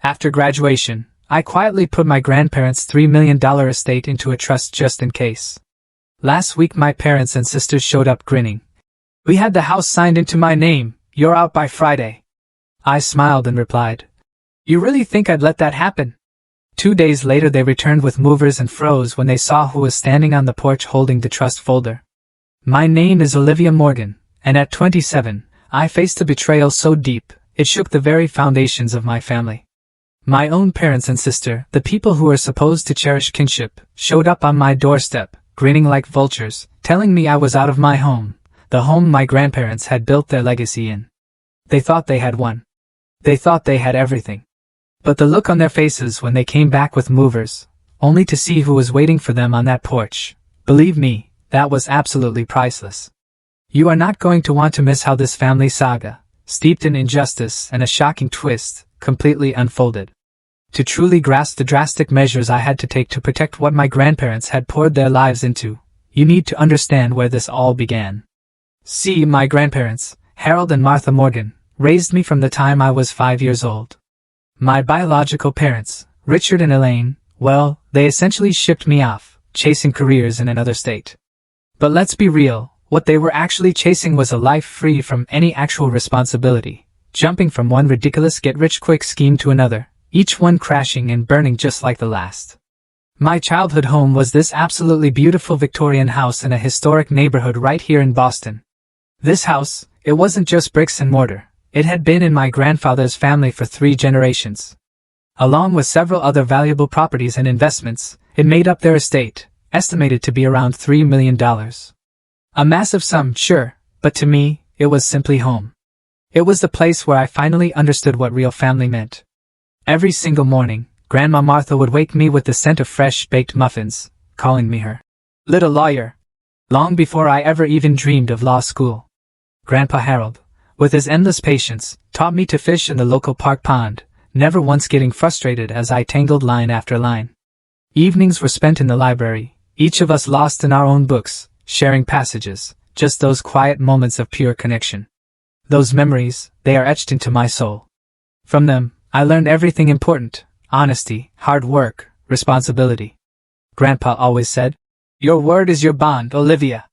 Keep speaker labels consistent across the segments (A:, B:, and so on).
A: After graduation, I quietly put my grandparents' $3 million estate into a trust just in case. Last week my parents and sisters showed up grinning. "We had the house signed into my name, you're out by Friday." I smiled and replied, "You really think I'd let that happen?" 2 days later they returned with movers and froze when they saw who was standing on the porch holding the trust folder. My name is Olivia Morgan, and at 27, I faced a betrayal so deep, it shook the very foundations of my family. My own parents and sister, the people who were supposed to cherish kinship, showed up on my doorstep, grinning like vultures, telling me I was out of my home, the home my grandparents had built their legacy in. They thought they had won. They thought they had everything. But the look on their faces when they came back with movers, only to see who was waiting for them on that porch, believe me, that was absolutely priceless. You are not going to want to miss how this family saga, steeped in injustice and a shocking twist, completely unfolded. To truly grasp the drastic measures I had to take to protect what my grandparents had poured their lives into, you need to understand where this all began. See, my grandparents, Harold and Martha Morgan, raised me from the time I was 5 years old. My biological parents, Richard and Elaine, well, they essentially shipped me off, chasing careers in another state. But let's be real, what they were actually chasing was a life free from any actual responsibility, jumping from one ridiculous get-rich-quick scheme to another, each one crashing and burning just like the last. My childhood home was this absolutely beautiful Victorian house in a historic neighborhood right here in Boston. This house, it wasn't just bricks and mortar. It had been in my grandfather's family for 3 generations. Along with several other valuable properties and investments, it made up their estate, estimated to be around $3 million. A massive sum, sure, but to me, it was simply home. It was the place where I finally understood what real family meant. Every single morning, Grandma Martha would wake me with the scent of fresh-baked muffins, calling me her little lawyer. Long before I ever even dreamed of law school. Grandpa Harold, with his endless patience, taught me to fish in the local park pond, never once getting frustrated as I tangled line after line. Evenings were spent in the library, each of us lost in our own books, sharing passages, just those quiet moments of pure connection. Those memories, they are etched into my soul. From them, I learned everything important: honesty, hard work, responsibility. Grandpa always said, "Your word is your bond, Olivia.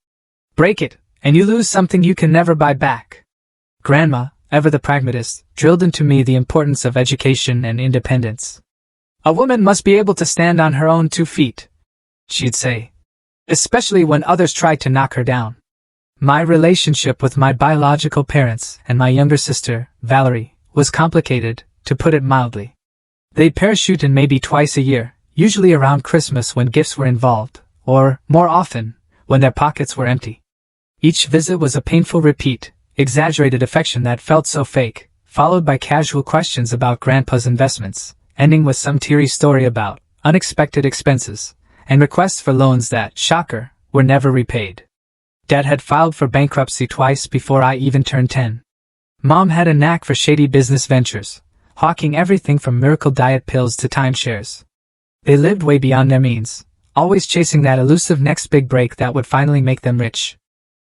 A: Break it, and you lose something you can never buy back." Grandma, ever the pragmatist, drilled into me the importance of education and independence. "A woman must be able to stand on her own 2 feet," she'd say, especially when others tried to knock her down. My relationship with my biological parents and my younger sister, Valerie, was complicated, to put it mildly. They'd parachute in maybe twice a year, usually around Christmas when gifts were involved, or, more often, when their pockets were empty. Each visit was a painful repeat, exaggerated affection that felt so fake, followed by casual questions about Grandpa's investments, ending with some teary story about unexpected expenses, and requests for loans that, shocker, were never repaid. Dad had filed for bankruptcy twice before I even turned 10. Mom had a knack for shady business ventures, hawking everything from miracle diet pills to timeshares. They lived way beyond their means, always chasing that elusive next big break that would finally make them rich.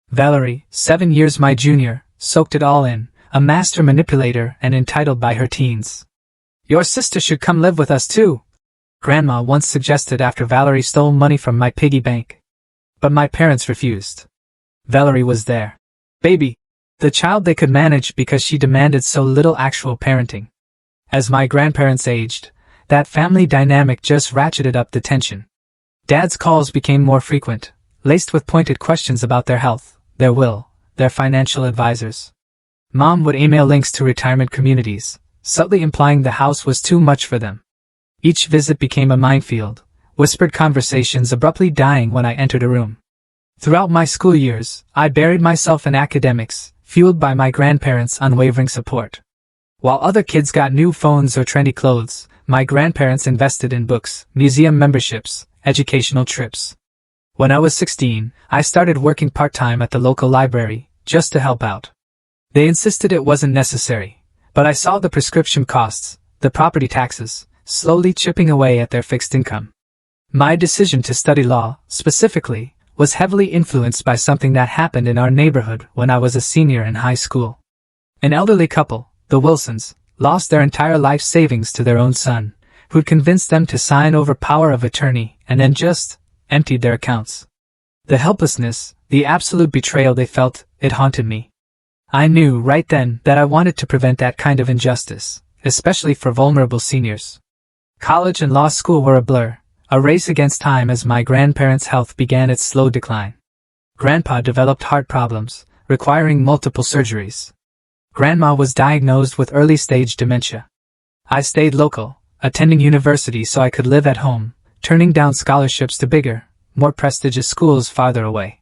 A: Valerie, 7 years my junior, soaked it all in, a master manipulator and entitled by her teens. "Your sister should come live with us too," Grandma once suggested after Valerie stole money from my piggy bank. But my parents refused. Valerie was their baby, the child they could manage because she demanded so little actual parenting. As my grandparents aged, that family dynamic just ratcheted up the tension. Dad's calls became more frequent, laced with pointed questions about their health, their will, their financial advisors. Mom would email links to retirement communities, subtly implying the house was too much for them. Each visit became a minefield, whispered conversations abruptly dying when I entered a room. Throughout my school years, I buried myself in academics, fueled by my grandparents' unwavering support. While other kids got new phones or trendy clothes, my grandparents invested in books, museum memberships, educational trips. When I was 16, I started working part-time at the local library, just to help out. They insisted it wasn't necessary, but I saw the prescription costs, the property taxes, slowly chipping away at their fixed income. My decision to study law, specifically, was heavily influenced by something that happened in our neighborhood when I was a senior in high school. An elderly couple, the Wilsons, lost their entire life savings to their own son, who'd convinced them to sign over power of attorney and then just emptied their accounts. The helplessness, the absolute betrayal they felt, it haunted me. I knew right then that I wanted to prevent that kind of injustice, especially for vulnerable seniors. College and law school were a blur, a race against time as my grandparents' health began its slow decline. Grandpa developed heart problems, requiring multiple surgeries. Grandma was diagnosed with early-stage dementia. I stayed local, attending university so I could live at home, turning down scholarships to bigger, more prestigious schools farther away.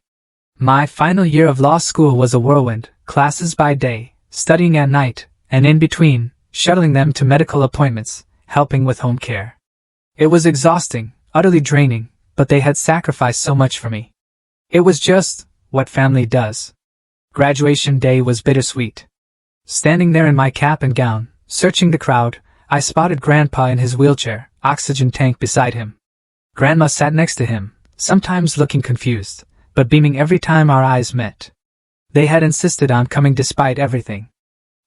A: My final year of law school was a whirlwind, classes by day, studying at night, and in between, shuttling them to medical appointments, helping with home care. It was exhausting, utterly draining, but they had sacrificed so much for me. It was just what family does. Graduation day was bittersweet. Standing there in my cap and gown, searching the crowd, I spotted Grandpa in his wheelchair, oxygen tank beside him. Grandma sat next to him, sometimes looking confused, but beaming every time our eyes met. They had insisted on coming despite everything.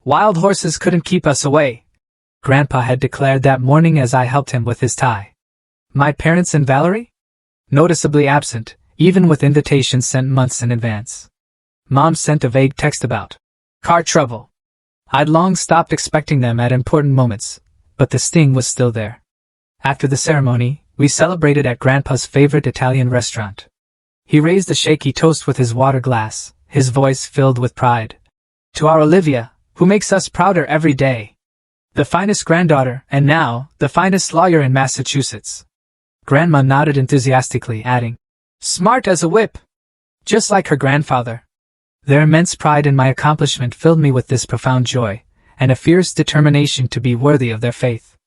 A: Wild horses couldn't keep us away, Grandpa had declared that morning as I helped him with his tie. My parents and Valerie? Noticeably absent, even with invitations sent months in advance. Mom sent a vague text about car trouble. I'd long stopped expecting them at important moments, but the sting was still there. After the ceremony, we celebrated at Grandpa's favorite Italian restaurant. He raised a shaky toast with his water glass, his voice filled with pride. To our Olivia, who makes us prouder every day. The finest granddaughter, and now, the finest lawyer in Massachusetts. Grandma nodded enthusiastically, adding, smart as a whip. Just like her grandfather. Their immense pride in my accomplishment filled me with this profound joy, and a fierce determination to be worthy of their faith.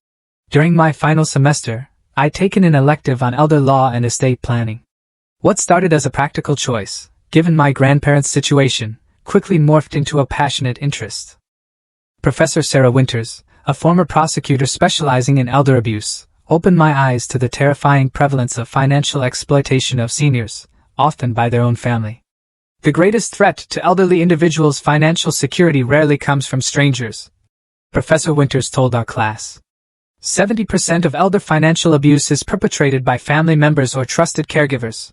A: During my final semester, I'd taken an elective on elder law and estate planning. What started as a practical choice, given my grandparents' situation, quickly morphed into a passionate interest. Professor Sarah Winters, a former prosecutor specializing in elder abuse, opened my eyes to the terrifying prevalence of financial exploitation of seniors, often by their own family. The greatest threat to elderly individuals' financial security rarely comes from strangers, Professor Winters told our class. 70% of elder financial abuse is perpetrated by family members or trusted caregivers.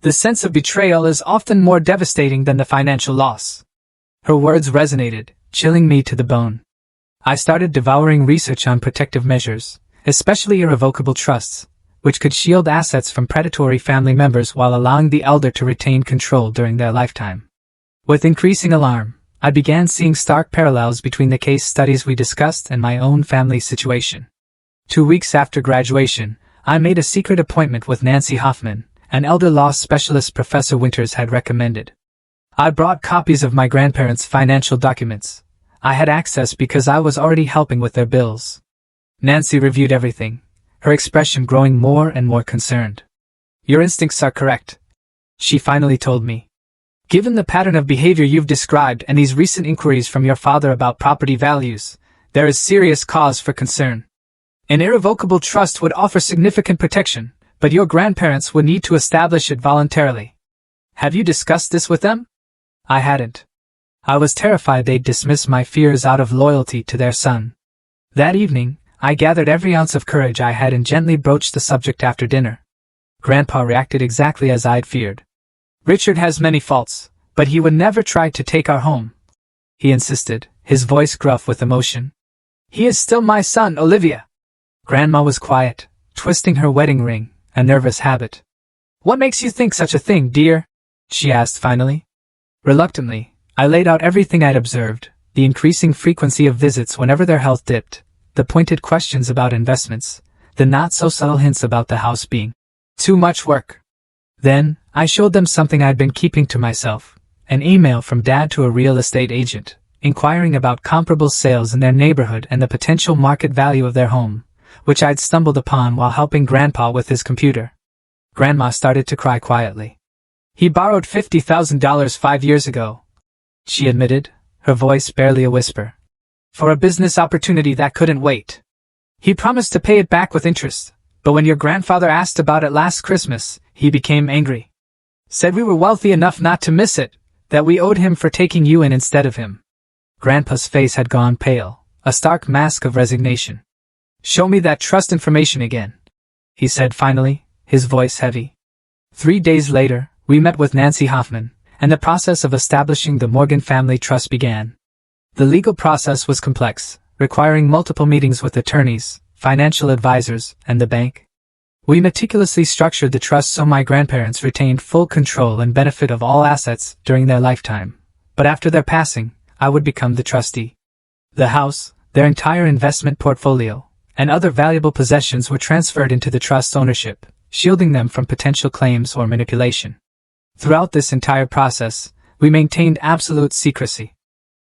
A: The sense of betrayal is often more devastating than the financial loss. Her words resonated, chilling me to the bone. I started devouring research on protective measures, especially irrevocable trusts, which could shield assets from predatory family members while allowing the elder to retain control during their lifetime. With increasing alarm, I began seeing stark parallels between the case studies we discussed and my own family situation. 2 weeks after graduation, I made a secret appointment with Nancy Hoffman, an elder law specialist Professor Winters had recommended. I brought copies of my grandparents' financial documents. I had access because I was already helping with their bills. Nancy reviewed everything, her expression growing more and more concerned. Your instincts are correct, she finally told me. Given the pattern of behavior you've described and these recent inquiries from your father about property values, there is serious cause for concern. An irrevocable trust would offer significant protection, but your grandparents would need to establish it voluntarily. Have you discussed this with them? I hadn't. I was terrified they'd dismiss my fears out of loyalty to their son. That evening, I gathered every ounce of courage I had and gently broached the subject after dinner. Grandpa reacted exactly as I'd feared. Richard has many faults, but he would never try to take our home, he insisted, his voice gruff with emotion. He is still my son, Olivia. Grandma was quiet, twisting her wedding ring, a nervous habit. What makes you think such a thing, dear? She asked finally. Reluctantly, I laid out everything I'd observed, the increasing frequency of visits whenever their health dipped, the pointed questions about investments, the not-so-subtle hints about the house being too much work. Then, I showed them something I'd been keeping to myself, an email from Dad to a real estate agent, inquiring about comparable sales in their neighborhood and the potential market value of their home, which I'd stumbled upon while helping Grandpa with his computer. Grandma started to cry quietly. He borrowed $50,000 5 years ago, she admitted, her voice barely a whisper. For a business opportunity that couldn't wait. He promised to pay it back with interest, but when your grandfather asked about it last Christmas, he became angry. Said we were wealthy enough not to miss it, that we owed him for taking you in instead of him. Grandpa's face had gone pale, a stark mask of resignation. "Show me that trust information again," he said finally, his voice heavy. 3 days later, we met with Nancy Hoffman, and the process of establishing the Morgan Family Trust began. The legal process was complex, requiring multiple meetings with attorneys, financial advisors, and the bank. We meticulously structured the trust so my grandparents retained full control and benefit of all assets during their lifetime, but after their passing, I would become the trustee. The house, their entire investment portfolio, and other valuable possessions were transferred into the trust's ownership, shielding them from potential claims or manipulation. Throughout this entire process, we maintained absolute secrecy.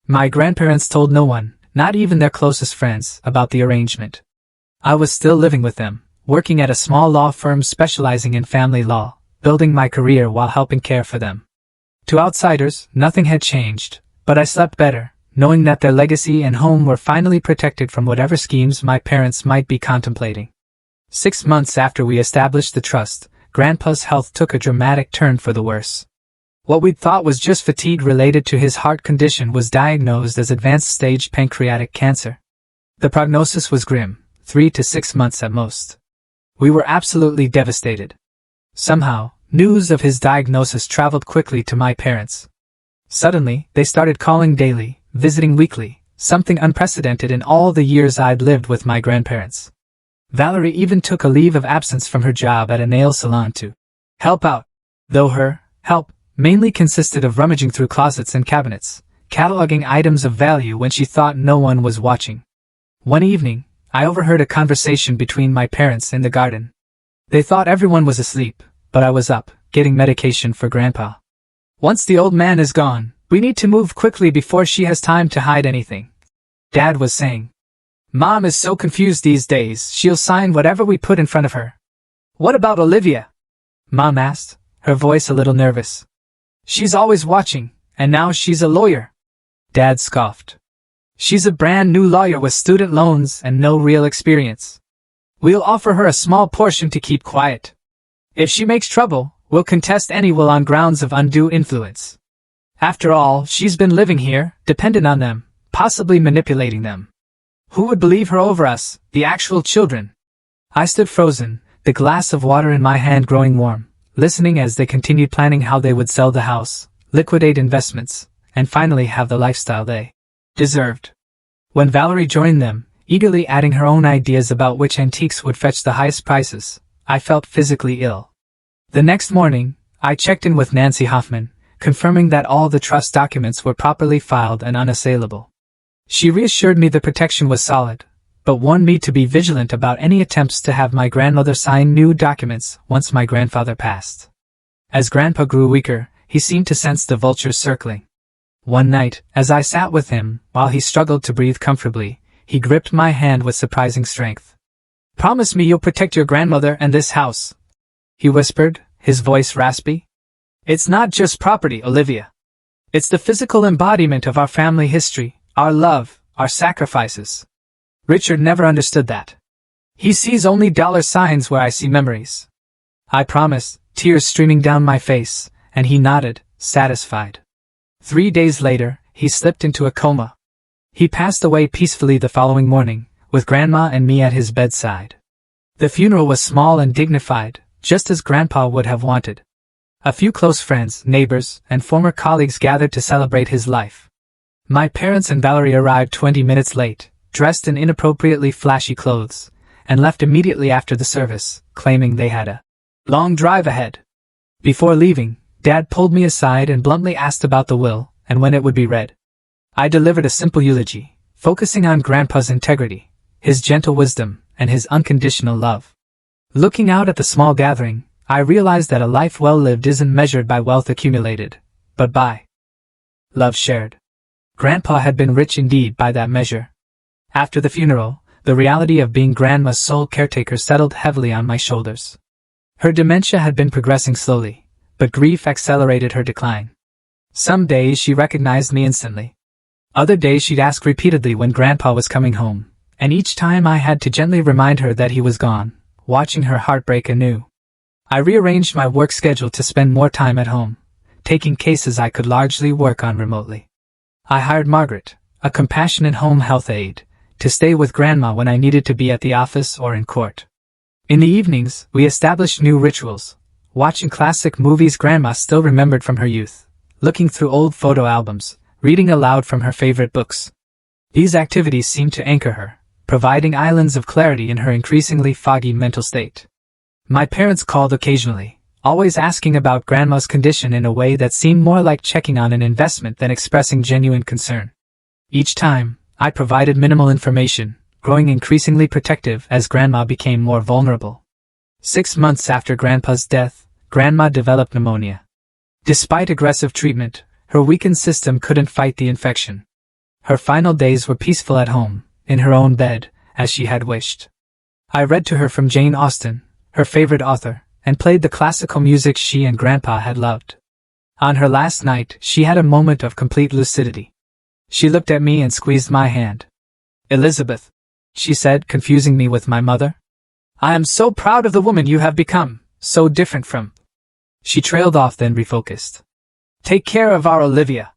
A: My grandparents told no one, not even their closest friends, about the arrangement. I was still living with them, working at a small law firm specializing in family law, building my career while helping care for them. To outsiders, nothing had changed, but I slept better, knowing that their legacy and home were finally protected from whatever schemes my parents might be contemplating. 6 months after we established the trust, Grandpa's health took a dramatic turn for the worse. What we'd thought was just fatigue related to his heart condition was diagnosed as advanced stage pancreatic cancer. The prognosis was grim, 3 to 6 months at most. We were absolutely devastated. Somehow, news of his diagnosis traveled quickly to my parents. Suddenly, they started calling daily, visiting weekly, something unprecedented in all the years I'd lived with my grandparents. Valerie even took a leave of absence from her job at a nail salon to help out, though her help mainly consisted of rummaging through closets and cabinets, cataloging items of value when she thought no one was watching. One evening, I overheard a conversation between my parents in the garden. They thought everyone was asleep, but I was up, getting medication for Grandpa. "Once the old man is gone, we need to move quickly before she has time to hide anything," Dad was saying. "Mom is so confused these days, she'll sign whatever we put in front of her." "What about Olivia?" Mom asked, her voice a little nervous. "She's always watching, and now she's a lawyer," Dad scoffed. "She's a brand new lawyer with student loans and no real experience. We'll offer her a small portion to keep quiet. If she makes trouble, we'll contest any will on grounds of undue influence. After all, she's been living here, dependent on them, possibly manipulating them. Who would believe her over us, the actual children?" I stood frozen, the glass of water in my hand growing warm, listening as they continued planning how they would sell the house, liquidate investments, and finally have the lifestyle they deserved. When Valerie joined them, eagerly adding her own ideas about which antiques would fetch the highest prices, I felt physically ill. The next morning, I checked in with Nancy Hoffman, confirming that all the trust documents were properly filed and unassailable. She reassured me the protection was solid, but warned me to be vigilant about any attempts to have my grandmother sign new documents once my grandfather passed. As Grandpa grew weaker, he seemed to sense the vultures circling. One night, as I sat with him, while he struggled to breathe comfortably, he gripped my hand with surprising strength. "Promise me you'll protect your grandmother and this house," he whispered, his voice raspy. "It's not just property, Olivia. It's the physical embodiment of our family history, our love, our sacrifices." Richard never understood that. He sees only dollar signs where I see memories. I promised, tears streaming down my face, and he nodded, satisfied. 3 days later, he slipped into a coma. He passed away peacefully the following morning, with Grandma and me at his bedside. The funeral was small and dignified, just as Grandpa would have wanted. A few close friends, neighbors, and former colleagues gathered to celebrate his life. My parents and Valerie arrived 20 minutes late, dressed in inappropriately flashy clothes, and left immediately after the service, claiming they had a long drive ahead. Before leaving, Dad pulled me aside and bluntly asked about the will and when it would be read. I delivered a simple eulogy, focusing on Grandpa's integrity, his gentle wisdom, and his unconditional love. Looking out at the small gathering, I realized that a life well lived isn't measured by wealth accumulated, but by love shared. Grandpa had been rich indeed by that measure. After the funeral, the reality of being Grandma's sole caretaker settled heavily on my shoulders. Her dementia had been progressing slowly, but grief accelerated her decline. Some days she recognized me instantly. Other days she'd ask repeatedly when Grandpa was coming home, and each time I had to gently remind her that he was gone, watching her heart break anew. I rearranged my work schedule to spend more time at home, taking cases I could largely work on remotely. I hired Margaret, a compassionate home health aide, to stay with Grandma when I needed to be at the office or in court. In the evenings, we established new rituals, watching classic movies Grandma still remembered from her youth, looking through old photo albums, reading aloud from her favorite books. These activities seemed to anchor her, providing islands of clarity in her increasingly foggy mental state. My parents called occasionally, always asking about Grandma's condition in a way that seemed more like checking on an investment than expressing genuine concern. Each time, I provided minimal information, growing increasingly protective as Grandma became more vulnerable. 6 months after Grandpa's death, Grandma developed pneumonia. Despite aggressive treatment, her weakened system couldn't fight the infection. Her final days were peaceful at home, in her own bed, as she had wished. I read to her from Jane Austen, her favorite author, and played the classical music she and Grandpa had loved. On her last night, she had a moment of complete lucidity. She looked at me and squeezed my hand. "Elizabeth," she said, confusing me with my mother. "I am so proud of the woman you have become, so different from..." She trailed off, then refocused. "Take care of our Olivia."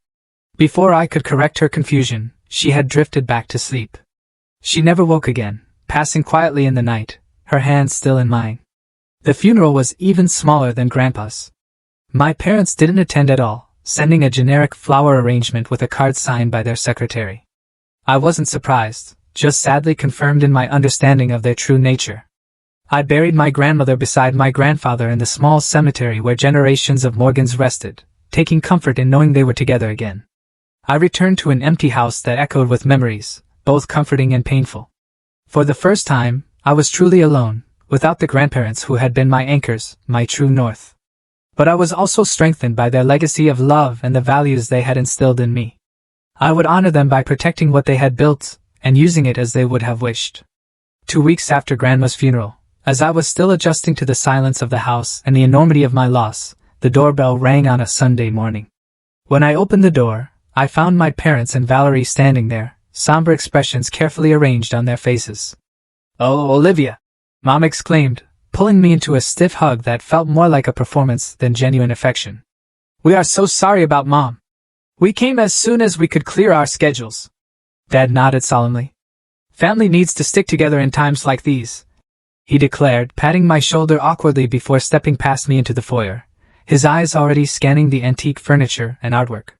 A: Before I could correct her confusion, she had drifted back to sleep. She never woke again, passing quietly in the night, her hand still in mine. The funeral was even smaller than Grandpa's. My parents didn't attend at all, sending a generic flower arrangement with a card signed by their secretary. I wasn't surprised, just sadly confirmed in my understanding of their true nature. I buried my grandmother beside my grandfather in the small cemetery where generations of Morgans rested, taking comfort in knowing they were together again. I returned to an empty house that echoed with memories, both comforting and painful. For the first time, I was truly alone, without the grandparents who had been my anchors, my true north. But I was also strengthened by their legacy of love and the values they had instilled in me. I would honor them by protecting what they had built, and using it as they would have wished. 2 weeks after Grandma's funeral, as I was still adjusting to the silence of the house and the enormity of my loss, the doorbell rang on a Sunday morning. When I opened the door, I found my parents and Valerie standing there, somber expressions carefully arranged on their faces. "Oh, Olivia!" Mom exclaimed, pulling me into a stiff hug that felt more like a performance than genuine affection. "We are so sorry about Mom. We came as soon as we could clear our schedules." Dad nodded solemnly. "Family needs to stick together in times like these," he declared, patting my shoulder awkwardly before stepping past me into the foyer, his eyes already scanning the antique furniture and artwork.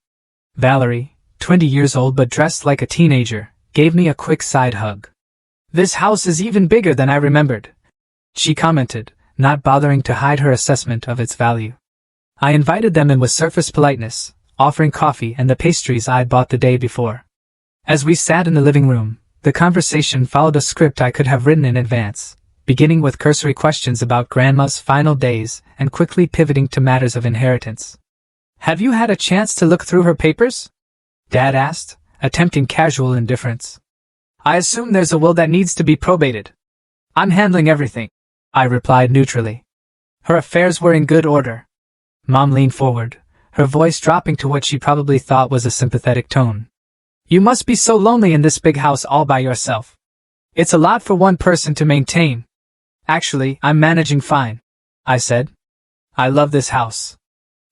A: Valerie, 20 years old but dressed like a teenager, gave me a quick side hug. "This house is even bigger than I remembered," she commented, not bothering to hide her assessment of its value. I invited them in with surface politeness, offering coffee and the pastries I'd bought the day before. As we sat in the living room, the conversation followed a script I could have written in advance, beginning with cursory questions about Grandma's final days and quickly pivoting to matters of inheritance. "Have you had a chance to look through her papers?" Dad asked, attempting casual indifference. "I assume there's a will that needs to be probated." "I'm handling everything," I replied neutrally. Her affairs were in good order. Mom leaned forward, her voice dropping to what she probably thought was a sympathetic tone. "You must be so lonely in this big house all by yourself. It's a lot for one person to maintain." "Actually, I'm managing fine," I said. "I love this house."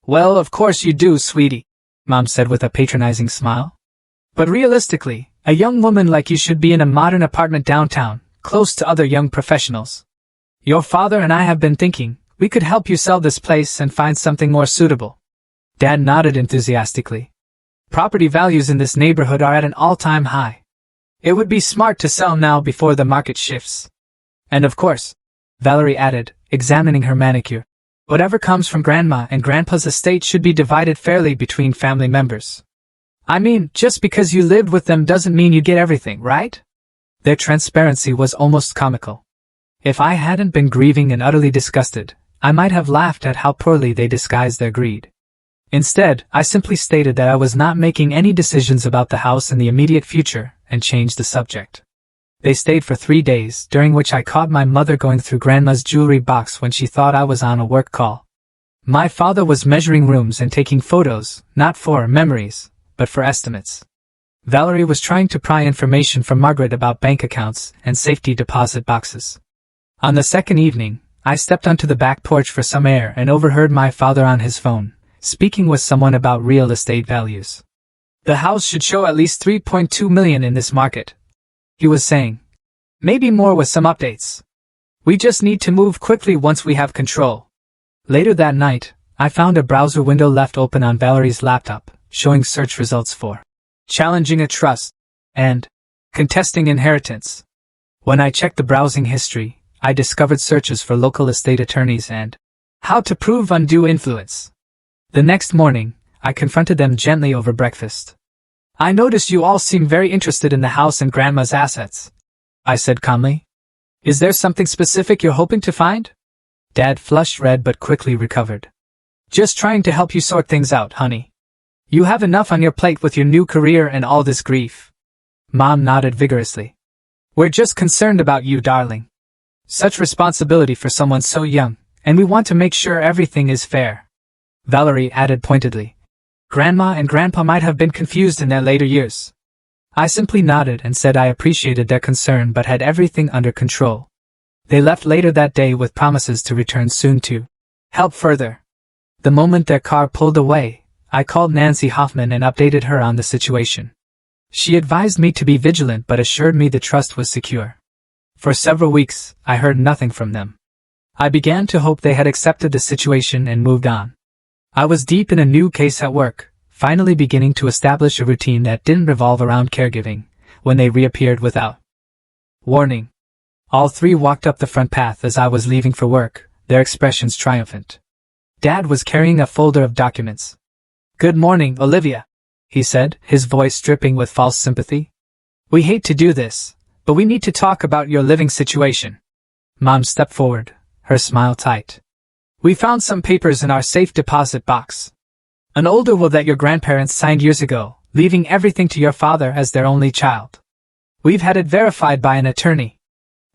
A: "Well, of course you do, sweetie," Mom said with a patronizing smile. "But realistically, a young woman like you should be in a modern apartment downtown, close to other young professionals. Your father and I have been thinking, we could help you sell this place and find something more suitable." Dad nodded enthusiastically. "Property values in this neighborhood are at an all-time high. It would be smart to sell now before the market shifts. And of course," Valerie added, examining her manicure, "whatever comes from Grandma and Grandpa's estate should be divided fairly between family members. I mean, just because you lived with them doesn't mean you get everything, right?" Their transparency was almost comical. If I hadn't been grieving and utterly disgusted, I might have laughed at how poorly they disguised their greed. Instead, I simply stated that I was not making any decisions about the house in the immediate future, and changed the subject. They stayed for 3 days, during which I caught my mother going through Grandma's jewelry box when she thought I was on a work call. My father was measuring rooms and taking photos, not for memories, but for estimates. Valerie was trying to pry information from Margaret about bank accounts and safety deposit boxes. On the second evening, I stepped onto the back porch for some air and overheard my father on his phone, speaking with someone about real estate values. "The house should show at least $3.2 million in this market," he was saying. Maybe more with some updates. We just need to move quickly once we have control. Later that night, I found a browser window left open on Valerie's laptop, showing search results for challenging a trust and contesting inheritance. When I checked the browsing history, I discovered searches for local estate attorneys and how to prove undue influence. The next morning, I confronted them gently over breakfast. I noticed you all seem very interested in the house and Grandma's assets, I said calmly. Is there something specific you're hoping to find? Dad flushed red but quickly recovered. Just trying to help you sort things out, honey. You have enough on your plate with your new career and all this grief. Mom nodded vigorously. We're just concerned about you, darling. Such responsibility for someone so young, and we want to make sure everything is fair. Valerie added pointedly. Grandma and Grandpa might have been confused in their later years. I simply nodded and said I appreciated their concern but had everything under control. They left later that day with promises to return soon to help further. The moment their car pulled away, I called Nancy Hoffman and updated her on the situation. She advised me to be vigilant but assured me the trust was secure. For several weeks, I heard nothing from them. I began to hope they had accepted the situation and moved on. I was deep in a new case at work, finally beginning to establish a routine that didn't revolve around caregiving, when they reappeared without warning. All three walked up the front path as I was leaving for work, their expressions triumphant. Dad was carrying a folder of documents. Good morning, Olivia, he said, his voice dripping with false sympathy. We hate to do this, but we need to talk about your living situation. Mom stepped forward, her smile tight. We found some papers in our safe deposit box. An older will that your grandparents signed years ago, leaving everything to your father as their only child. We've had it verified by an attorney.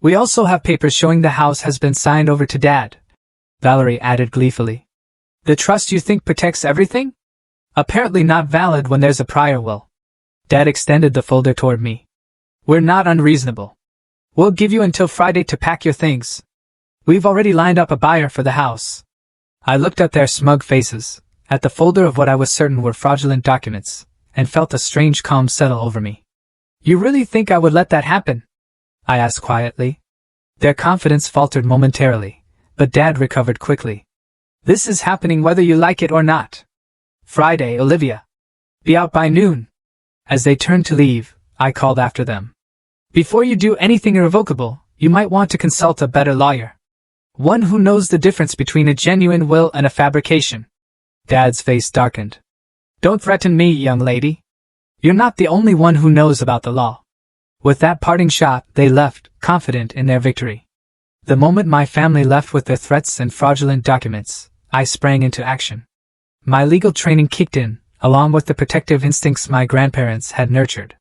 A: We also have papers showing the house has been signed over to Dad, Valerie added gleefully. The trust you think protects everything? Apparently not valid when there's a prior will. Dad extended the folder toward me. We're not unreasonable. We'll give you until Friday to pack your things. We've already lined up a buyer for the house. I looked at their smug faces, at the folder of what I was certain were fraudulent documents, and felt a strange calm settle over me. You really think I would let that happen? I asked quietly. Their confidence faltered momentarily, but Dad recovered quickly. This is happening whether you like it or not. Friday, Olivia. Be out by noon. As they turned to leave, I called after them. Before you do anything irrevocable, you might want to consult a better lawyer. One who knows the difference between a genuine will and a fabrication. Dad's face darkened. Don't threaten me, young lady. You're not the only one who knows about the law. With that parting shot, they left, confident in their victory. The moment my family left with their threats and fraudulent documents, I sprang into action. My legal training kicked in, along with the protective instincts my grandparents had nurtured.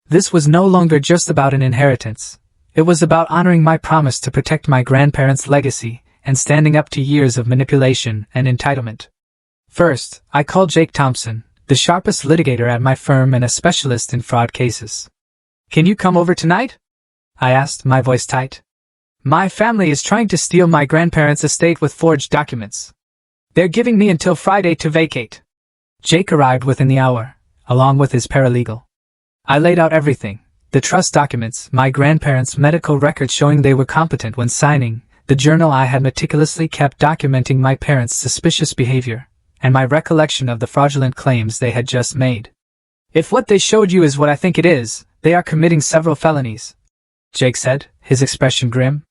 A: This was no longer just about an inheritance. It was about honoring my promise to protect my grandparents' legacy and standing up to years of manipulation and entitlement. First, I called Jake Thompson, the sharpest litigator at my firm and a specialist in fraud cases. Can you come over tonight? I asked, my voice tight. My family is trying to steal my grandparents' estate with forged documents. They're giving me until Friday to vacate. Jake arrived within the hour, along with his paralegal. I laid out everything. The trust documents, my grandparents' medical records showing they were competent when signing, the journal I had meticulously kept documenting my parents' suspicious behavior, and my recollection of the fraudulent claims they had just made. If what they showed you is what I think it is, they are committing several felonies, Jake said, his expression grim.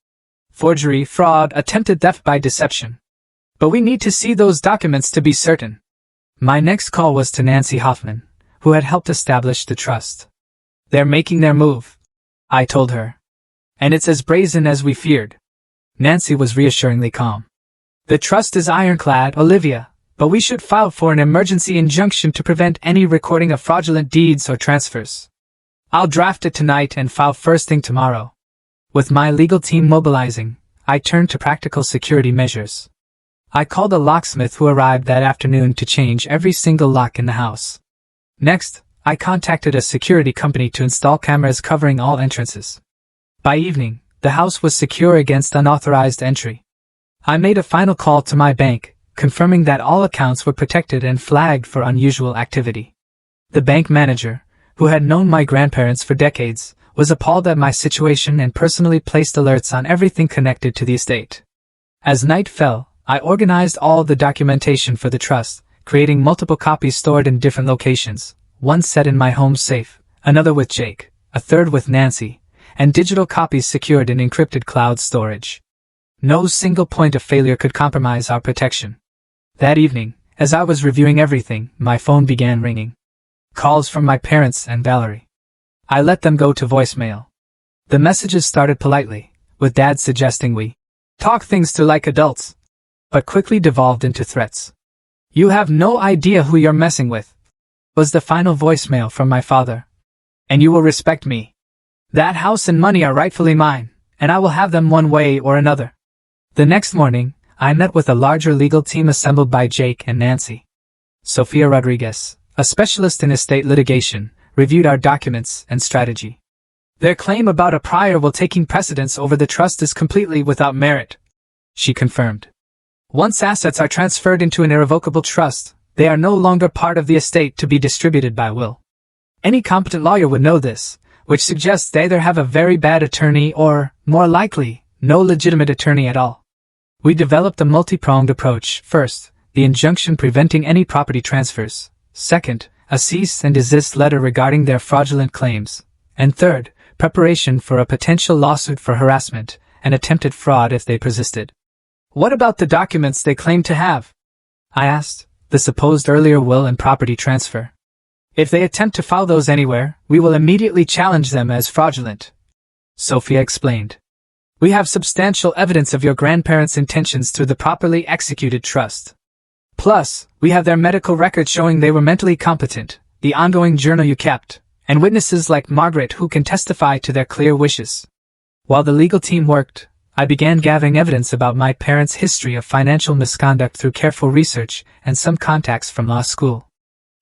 A: Forgery, fraud, attempted theft by deception. But we need to see those documents to be certain. My next call was to Nancy Hoffman, who had helped establish the trust. They're making their move, I told her. And it's as brazen as we feared. Nancy was reassuringly calm. The trust is ironclad, Olivia, but we should file for an emergency injunction to prevent any recording of fraudulent deeds or transfers. I'll draft it tonight and file first thing tomorrow. With my legal team mobilizing, I turned to practical security measures. I called a locksmith who arrived that afternoon to change every single lock in the house. Next, I contacted a security company to install cameras covering all entrances. By evening, the house was secure against unauthorized entry. I made a final call to my bank, confirming that all accounts were protected and flagged for unusual activity. The bank manager, who had known my grandparents for decades, was appalled at my situation and personally placed alerts on everything connected to the estate. As night fell, I organized all the documentation for the trust, creating multiple copies stored in different locations, one set in my home safe, another with Jake, a third with Nancy, and digital copies secured in encrypted cloud storage. No single point of failure could compromise our protection. That evening, as I was reviewing everything, my phone began ringing. Calls from my parents and Valerie. I let them go to voicemail. The messages started politely, with Dad suggesting we talk things through like adults, but quickly devolved into threats. "You have no idea who you're messing with," was the final voicemail from my father. "And you will respect me. That house and money are rightfully mine, and I will have them one way or another." The next morning, I met with a larger legal team assembled by Jake and Nancy. Sofia Rodriguez, a specialist in estate litigation, reviewed our documents and strategy. "Their claim about a prior will taking precedence over the trust is completely without merit," she confirmed. "Once assets are transferred into an irrevocable trust, they are no longer part of the estate to be distributed by will. Any competent lawyer would know this, which suggests they either have a very bad attorney or, more likely, no legitimate attorney at all." We developed a multi-pronged approach. First, the injunction preventing any property transfers. Second, a cease and desist letter regarding their fraudulent claims. And third, preparation for a potential lawsuit for harassment and attempted fraud if they persisted. "What about the documents they claim to have?" I asked. "The supposed earlier will and property transfer. If they attempt to file those anywhere, we will immediately challenge them as fraudulent," Sofia explained. "We have substantial evidence of your grandparents' intentions through the properly executed trust. Plus, we have their medical records showing they were mentally competent, the ongoing journal you kept, and witnesses like Margaret who can testify to their clear wishes." While the legal team worked, I began gathering evidence about my parents' history of financial misconduct through careful research and some contacts from law school.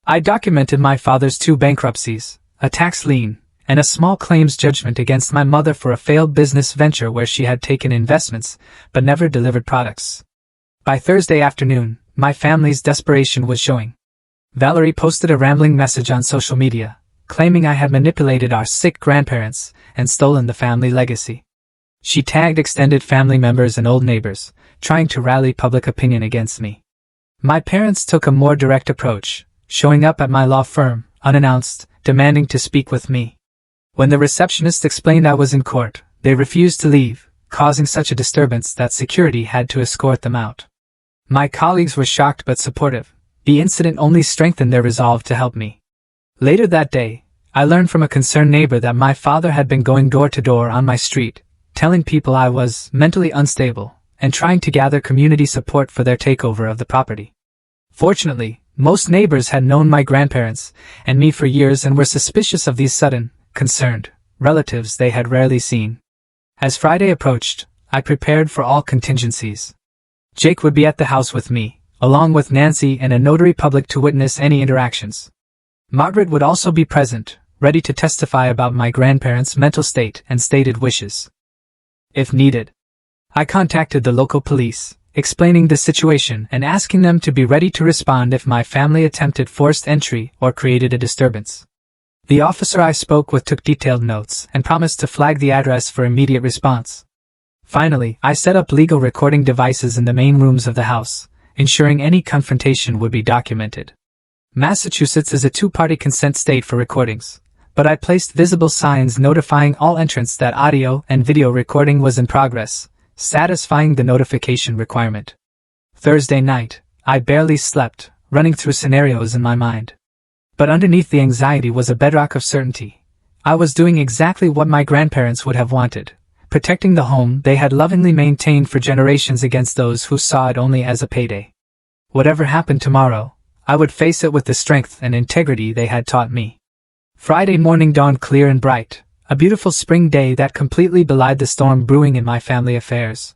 A: I documented my father's 2 bankruptcies, a tax lien, and a small claims judgment against my mother for a failed business venture where she had taken investments but never delivered products. By Thursday afternoon, my family's desperation was showing. Valerie posted a rambling message on social media, claiming I had manipulated our sick grandparents and stolen the family legacy. She tagged extended family members and old neighbors, trying to rally public opinion against me. My parents took a more direct approach, showing up at my law firm, unannounced, demanding to speak with me. When the receptionist explained I was in court, they refused to leave, causing such a disturbance that security had to escort them out. My colleagues were shocked but supportive. The incident only strengthened their resolve to help me. Later that day, I learned from a concerned neighbor that my father had been going door to door on my street, telling people I was mentally unstable and trying to gather community support for their takeover of the property. Fortunately, most neighbors had known my grandparents and me for years and were suspicious of these sudden, concerned relatives they had rarely seen. As Friday approached, I prepared for all contingencies. Jake would be at the house with me, along with Nancy and a notary public to witness any interactions. Margaret would also be present, ready to testify about my grandparents' mental state and stated wishes. If needed, I contacted the local police, explaining the situation and asking them to be ready to respond if my family attempted forced entry or created a disturbance. The officer I spoke with took detailed notes and promised to flag the address for immediate response. Finally, I set up legal recording devices in the main rooms of the house, ensuring any confrontation would be documented. Massachusetts is a 2-party consent state for recordings, but I placed visible signs notifying all entrants that audio and video recording was in progress, satisfying the notification requirement. Thursday night, I barely slept, running through scenarios in my mind. But underneath the anxiety was a bedrock of certainty. I was doing exactly what my grandparents would have wanted, protecting the home they had lovingly maintained for generations against those who saw it only as a payday. Whatever happened tomorrow, I would face it with the strength and integrity they had taught me. Friday morning dawned clear and bright, a beautiful spring day that completely belied the storm brewing in my family affairs.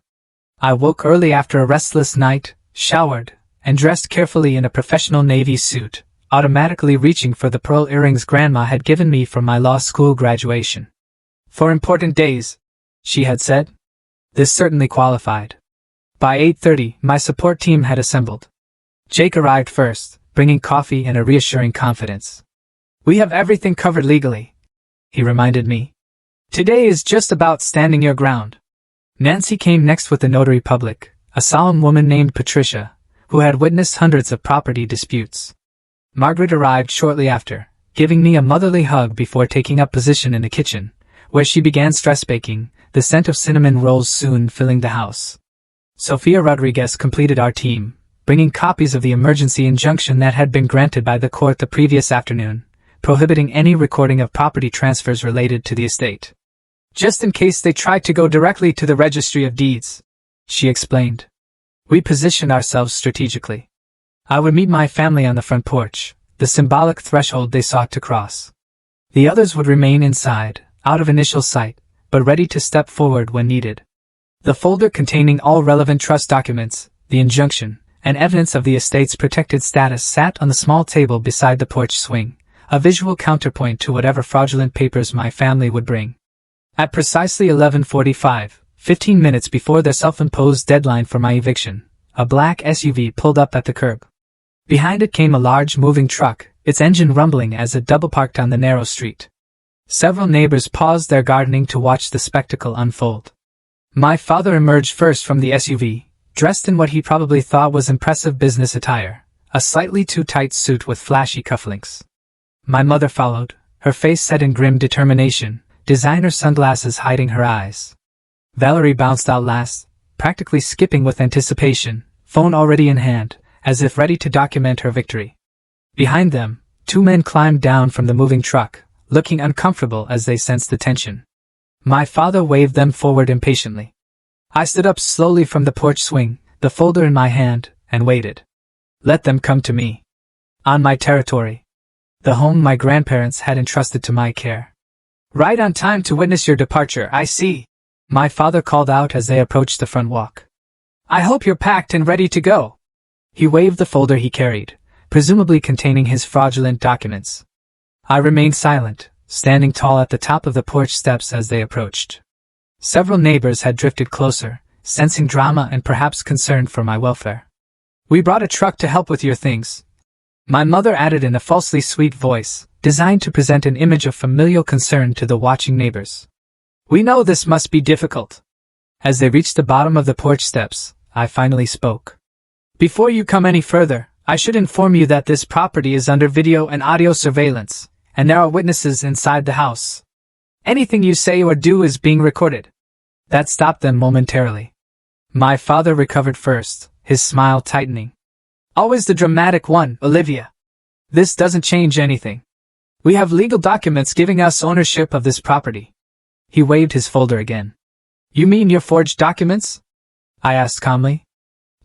A: I woke early after a restless night, showered, and dressed carefully in a professional navy suit, automatically reaching for the pearl earrings Grandma had given me for my law school graduation. For important days, she had said. This certainly qualified. By 8:30, my support team had assembled. Jake arrived first, bringing coffee and a reassuring confidence. "We have everything covered legally," he reminded me. Today is just about standing your ground. Nancy came next with the notary public, a solemn woman named Patricia, who had witnessed hundreds of property disputes. Margaret arrived shortly after, giving me a motherly hug before taking up position in the kitchen, where she began stress baking, the scent of cinnamon rolls soon filling the house. Sofia Rodriguez completed our team, bringing copies of the emergency injunction that had been granted by the court the previous afternoon, prohibiting any recording of property transfers related to the estate. Just in case they tried to go directly to the Registry of Deeds, she explained. We positioned ourselves strategically. I would meet my family on the front porch, the symbolic threshold they sought to cross. The others would remain inside, out of initial sight, but ready to step forward when needed. The folder containing all relevant trust documents, the injunction, and evidence of the estate's protected status sat on the small table beside the porch swing, a visual counterpoint to whatever fraudulent papers my family would bring. At precisely 11:45, 15 minutes before their self-imposed deadline for my eviction, a black SUV pulled up at the curb. Behind it came a large moving truck, its engine rumbling as it double-parked on the narrow street. Several neighbors paused their gardening to watch the spectacle unfold. My father emerged first from the SUV, dressed in what he probably thought was impressive business attire, a slightly too tight suit with flashy cufflinks. My mother followed, her face set in grim determination, designer sunglasses hiding her eyes. Valerie bounced out last, practically skipping with anticipation, phone already in hand, as if ready to document her victory. Behind them, two men climbed down from the moving truck, looking uncomfortable as they sensed the tension. My father waved them forward impatiently. I stood up slowly from the porch swing, the folder in my hand, and waited. Let them come to me. On my territory. The home my grandparents had entrusted to my care. Right on time to witness your departure, I see. My father called out as they approached the front walk. I hope you're packed and ready to go. He waved the folder he carried, presumably containing his fraudulent documents. I remained silent, standing tall at the top of the porch steps as they approached. Several neighbors had drifted closer, sensing drama and perhaps concerned for my welfare. We brought a truck to help with your things, my mother added in a falsely sweet voice, designed to present an image of familial concern to the watching neighbors. We know this must be difficult. As they reached the bottom of the porch steps, I finally spoke. Before you come any further, I should inform you that this property is under video and audio surveillance, and there are witnesses inside the house. Anything you say or do is being recorded. That stopped them momentarily. My father recovered first, his smile tightening. Always the dramatic one, Olivia. This doesn't change anything. We have legal documents giving us ownership of this property. He waved his folder again. You mean your forged documents? I asked calmly.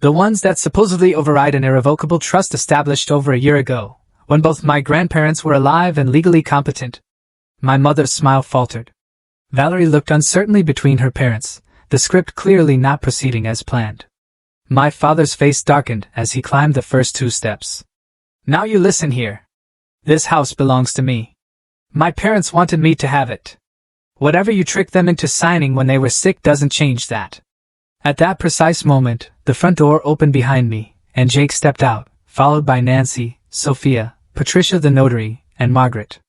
A: The ones that supposedly override an irrevocable trust established over a year ago, when both my grandparents were alive and legally competent. My mother's smile faltered. Valerie looked uncertainly between her parents, the script clearly not proceeding as planned. My father's face darkened as he climbed the first 2 steps. Now you listen here. This house belongs to me. My parents wanted me to have it. Whatever you tricked them into signing when they were sick doesn't change that. At that precise moment, the front door opened behind me, and Jake stepped out, followed by Nancy, Sophia, Patricia the notary, and Margaret.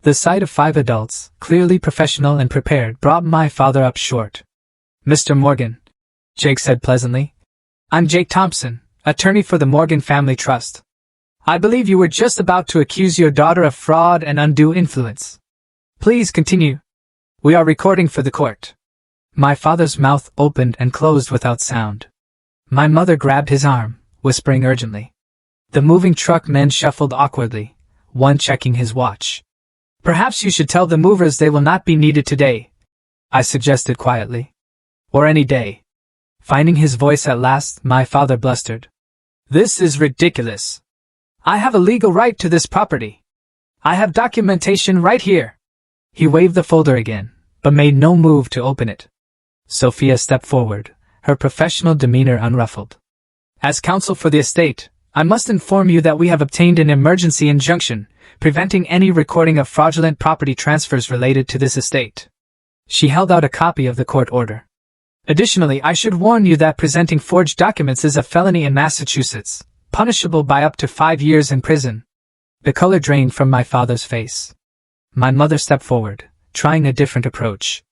A: The sight of 5 adults, clearly professional and prepared, brought my father up short. Mr. Morgan, Jake said pleasantly. I'm Jake Thompson, attorney for the Morgan Family Trust. I believe you were just about to accuse your daughter of fraud and undue influence. Please continue. We are recording for the court. My father's mouth opened and closed without sound. My mother grabbed his arm, whispering urgently. The moving truck men shuffled awkwardly, one checking his watch. Perhaps you should tell the movers they will not be needed today, I suggested quietly. Or any day. Finding his voice at last, my father blustered. This is ridiculous. I have a legal right to this property. I have documentation right here. He waved the folder again, but made no move to open it. Sophia stepped forward, her professional demeanor unruffled. As counsel for the estate, I must inform you that we have obtained an emergency injunction, preventing any recording of fraudulent property transfers related to this estate. She held out a copy of the court order. Additionally, I should warn you that presenting forged documents is a felony in Massachusetts, punishable by up to 5 years in prison. The color drained from my father's face. My mother stepped forward, trying a different approach.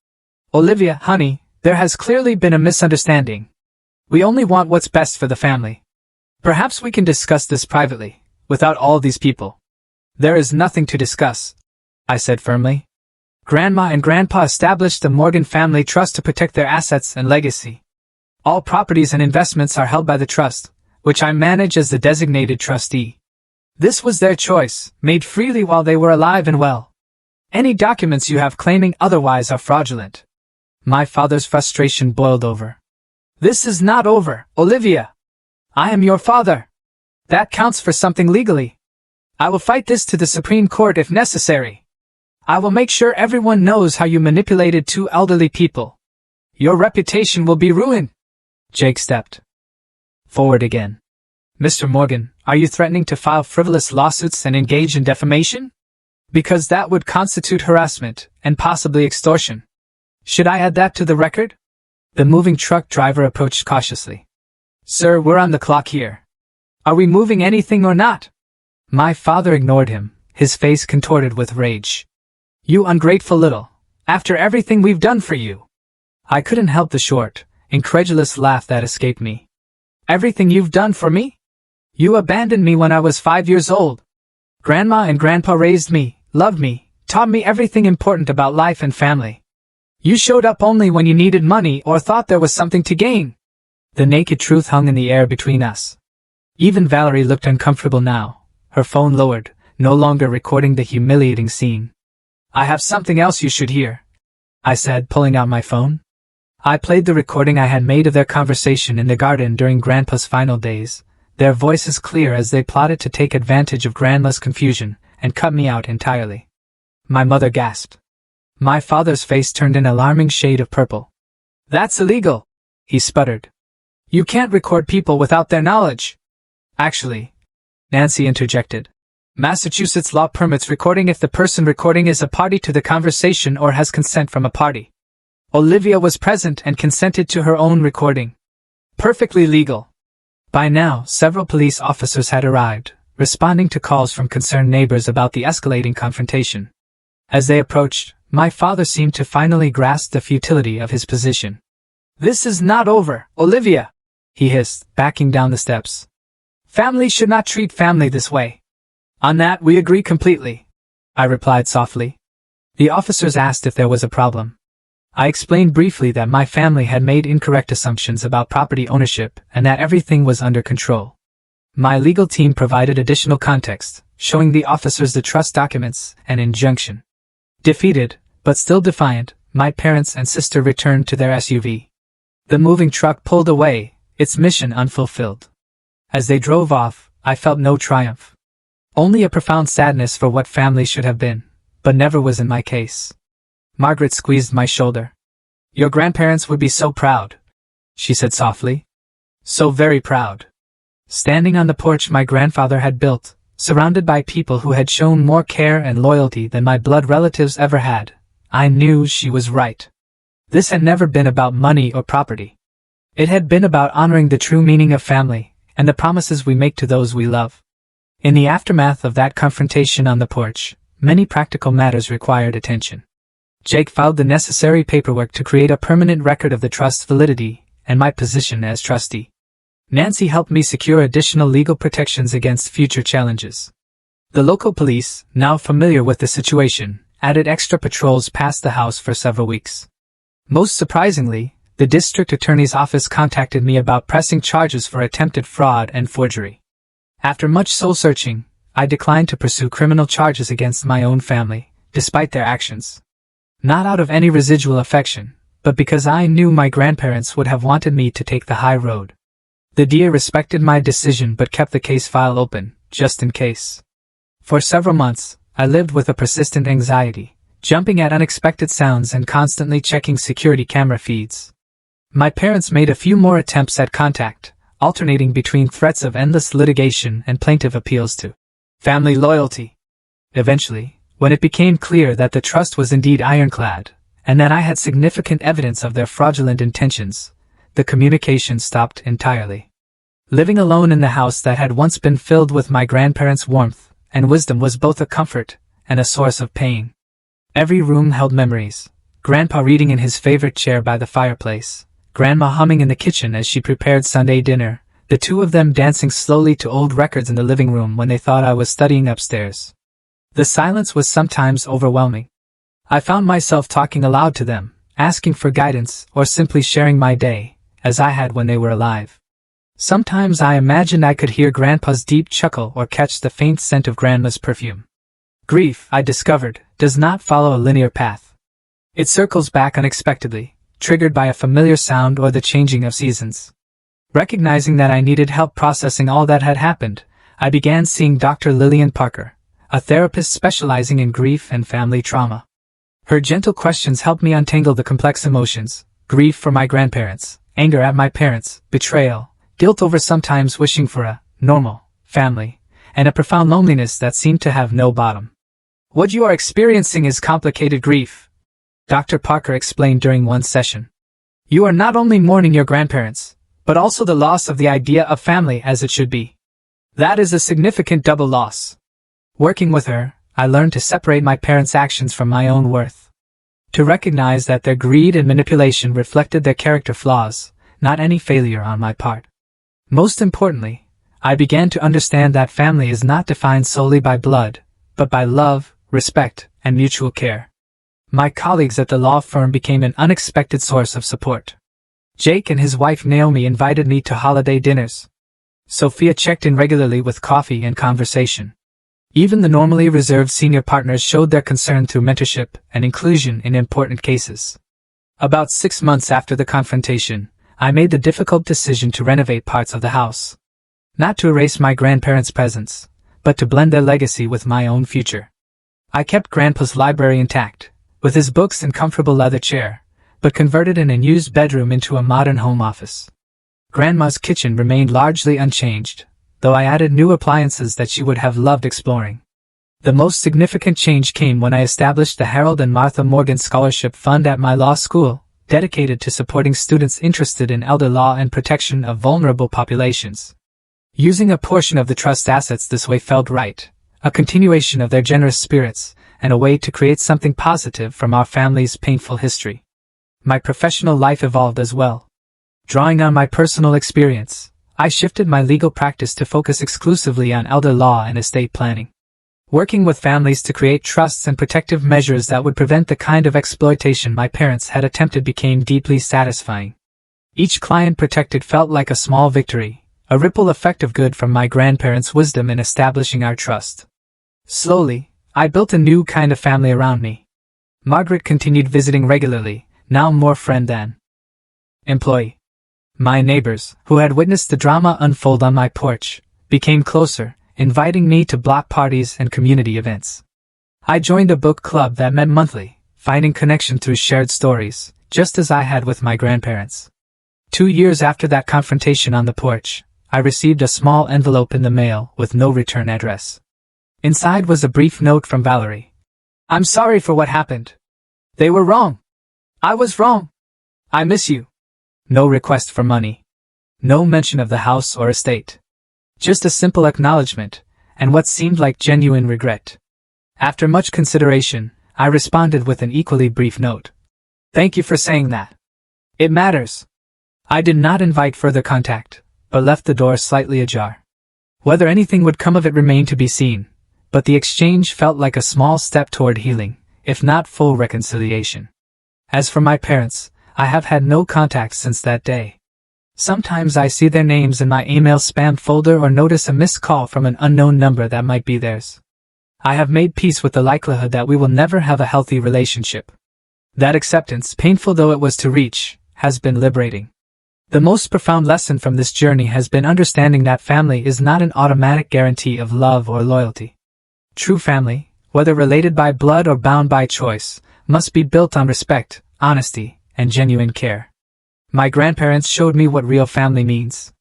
A: Olivia, honey, there has clearly been a misunderstanding. We only want what's best for the family. Perhaps we can discuss this privately, without all these people. There is nothing to discuss, I said firmly. Grandma and Grandpa established the Morgan Family Trust to protect their assets and legacy. All properties and investments are held by the trust, which I manage as the designated trustee. This was their choice, made freely while they were alive and well. Any documents you have claiming otherwise are fraudulent. My father's frustration boiled over. This is not over, Olivia. I am your father. That counts for something legally. I will fight this to the Supreme Court if necessary. I will make sure everyone knows how you manipulated two elderly people. Your reputation will be ruined. Jake stepped forward again. Mr. Morgan, are you threatening to file frivolous lawsuits and engage in defamation? Because that would constitute harassment and possibly extortion. Should I add that to the record? The moving truck driver approached cautiously. Sir, we're on the clock here. Are we moving anything or not? My father ignored him, his face contorted with rage. You ungrateful little, after everything we've done for you. I couldn't help the short, incredulous laugh that escaped me. Everything you've done for me? You abandoned me when I was 5 years old. Grandma and Grandpa raised me, loved me, taught me everything important about life and family. You showed up only when you needed money or thought there was something to gain. The naked truth hung in the air between us. Even Valerie looked uncomfortable now, her phone lowered, no longer recording the humiliating scene. I have something else you should hear, I said, pulling out my phone. I played the recording I had made of their conversation in the garden during Grandpa's final days, their voices clear as they plotted to take advantage of Grandma's confusion and cut me out entirely. My mother gasped. My father's face turned an alarming shade of purple. That's illegal, he sputtered. You can't record people without their knowledge. Actually, Nancy interjected. Massachusetts law permits recording if the person recording is a party to the conversation or has consent from a party. Olivia was present and consented to her own recording. Perfectly legal. By now, several police officers had arrived, responding to calls from concerned neighbors about the escalating confrontation. As they approached, my father seemed to finally grasp the futility of his position. This is not over, Olivia, he hissed, backing down the steps. Family should not treat family this way. On that we agree completely, I replied softly. The officers asked if there was a problem. I explained briefly that my family had made incorrect assumptions about property ownership and that everything was under control. My legal team provided additional context, showing the officers the trust documents and injunction. Defeated, but still defiant, my parents and sister returned to their SUV. The moving truck pulled away, its mission unfulfilled. As they drove off, I felt no triumph. Only a profound sadness for what family should have been, but never was in my case. Margaret squeezed my shoulder. Your grandparents would be so proud, she said softly. So very proud. Standing on the porch my grandfather had built, surrounded by people who had shown more care and loyalty than my blood relatives ever had, I knew she was right. This had never been about money or property. It had been about honoring the true meaning of family, and the promises we make to those we love. In the aftermath of that confrontation on the porch, many practical matters required attention. Jake filed the necessary paperwork to create a permanent record of the trust's validity and my position as trustee. Nancy helped me secure additional legal protections against future challenges. The local police, now familiar with the situation, added extra patrols past the house for several weeks. Most surprisingly, the district attorney's office contacted me about pressing charges for attempted fraud and forgery. After much soul-searching, I declined to pursue criminal charges against my own family, despite their actions. Not out of any residual affection, but because I knew my grandparents would have wanted me to take the high road. The DA respected my decision but kept the case file open, just in case. For several months, I lived with a persistent anxiety, jumping at unexpected sounds and constantly checking security camera feeds. My parents made a few more attempts at contact, alternating between threats of endless litigation and plaintive appeals to family loyalty. Eventually, when it became clear that the trust was indeed ironclad, and that I had significant evidence of their fraudulent intentions, the communication stopped entirely. Living alone in the house that had once been filled with my grandparents' warmth and wisdom was both a comfort and a source of pain. Every room held memories. Grandpa reading in his favorite chair by the fireplace, Grandma humming in the kitchen as she prepared Sunday dinner, the two of them dancing slowly to old records in the living room when they thought I was studying upstairs. The silence was sometimes overwhelming. I found myself talking aloud to them, asking for guidance or simply sharing my day, as I had when they were alive. Sometimes I imagined I could hear Grandpa's deep chuckle or catch the faint scent of Grandma's perfume. Grief, I discovered, does not follow a linear path. It circles back unexpectedly, triggered by a familiar sound or the changing of seasons. Recognizing that I needed help processing all that had happened, I began seeing Dr. Lillian Parker, a therapist specializing in grief and family trauma. Her gentle questions helped me untangle the complex emotions: grief for my grandparents, anger at my parents, betrayal, guilt over sometimes wishing for a normal family, and a profound loneliness that seemed to have no bottom. What you are experiencing is complicated grief, Dr. Parker explained during one session. You are not only mourning your grandparents, but also the loss of the idea of family as it should be. That is a significant double loss. Working with her, I learned to separate my parents' actions from my own worth. To recognize that their greed and manipulation reflected their character flaws, not any failure on my part. Most importantly, I began to understand that family is not defined solely by blood, but by love, respect, and mutual care. My colleagues at the law firm became an unexpected source of support. Jake and his wife Naomi invited me to holiday dinners. Sophia checked in regularly with coffee and conversation. Even the normally reserved senior partners showed their concern through mentorship and inclusion in important cases. About 6 months after the confrontation, I made the difficult decision to renovate parts of the house. Not to erase my grandparents' presence, but to blend their legacy with my own future. I kept Grandpa's library intact, with his books and comfortable leather chair, but converted an unused bedroom into a modern home office. Grandma's kitchen remained largely unchanged, though I added new appliances that she would have loved exploring. The most significant change came when I established the Harold and Martha Morgan Scholarship Fund at my law school, dedicated to supporting students interested in elder law and protection of vulnerable populations. Using a portion of the trust assets this way felt right, a continuation of their generous spirits, and a way to create something positive from our family's painful history. My professional life evolved as well. Drawing on my personal experience, I shifted my legal practice to focus exclusively on elder law and estate planning. Working with families to create trusts and protective measures that would prevent the kind of exploitation my parents had attempted became deeply satisfying. Each client protected felt like a small victory, a ripple effect of good from my grandparents' wisdom in establishing our trust. Slowly, I built a new kind of family around me. Margaret continued visiting regularly, now more friend than employee. My neighbors, who had witnessed the drama unfold on my porch, became closer, inviting me to block parties and community events. I joined a book club that met monthly, finding connection through shared stories, just as I had with my grandparents. 2 years after that confrontation on the porch, I received a small envelope in the mail with no return address. Inside was a brief note from Valerie. I'm sorry for what happened. They were wrong. I was wrong. I miss you. No request for money. No mention of the house or estate. Just a simple acknowledgement, and what seemed like genuine regret. After much consideration, I responded with an equally brief note. Thank you for saying that. It matters. I did not invite further contact, but left the door slightly ajar. Whether anything would come of it remained to be seen, but the exchange felt like a small step toward healing, if not full reconciliation. As for my parents, I have had no contact since that day. Sometimes I see their names in my email spam folder or notice a missed call from an unknown number that might be theirs. I have made peace with the likelihood that we will never have a healthy relationship. That acceptance, painful though it was to reach, has been liberating. The most profound lesson from this journey has been understanding that family is not an automatic guarantee of love or loyalty. True family, whether related by blood or bound by choice, must be built on respect, honesty, and genuine care. My grandparents showed me what real family means.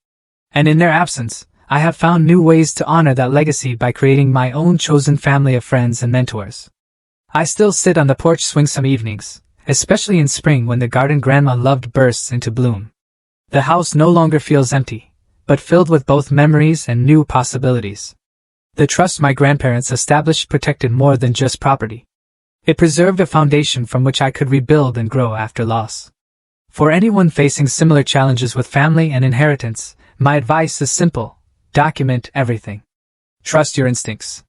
A: And in their absence, I have found new ways to honor that legacy by creating my own chosen family of friends and mentors. I still sit on the porch swing some evenings, especially in spring when the garden grandma loved bursts into bloom. The house no longer feels empty, but filled with both memories and new possibilities. The trust my grandparents established protected more than just property. It preserved a foundation from which I could rebuild and grow after loss. For anyone facing similar challenges with family and inheritance, my advice is simple: document everything. Trust your instincts.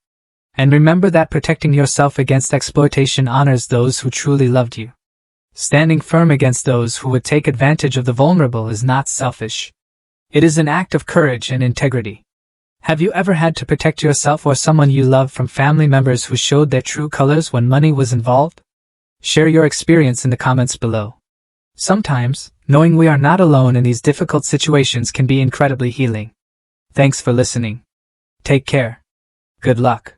A: And remember that protecting yourself against exploitation honors those who truly loved you. Standing firm against those who would take advantage of the vulnerable is not selfish. It is an act of courage and integrity. Have you ever had to protect yourself or someone you love from family members who showed their true colors when money was involved? Share your experience in the comments below. Sometimes, knowing we are not alone in these difficult situations can be incredibly healing. Thanks for listening. Take care. Good luck.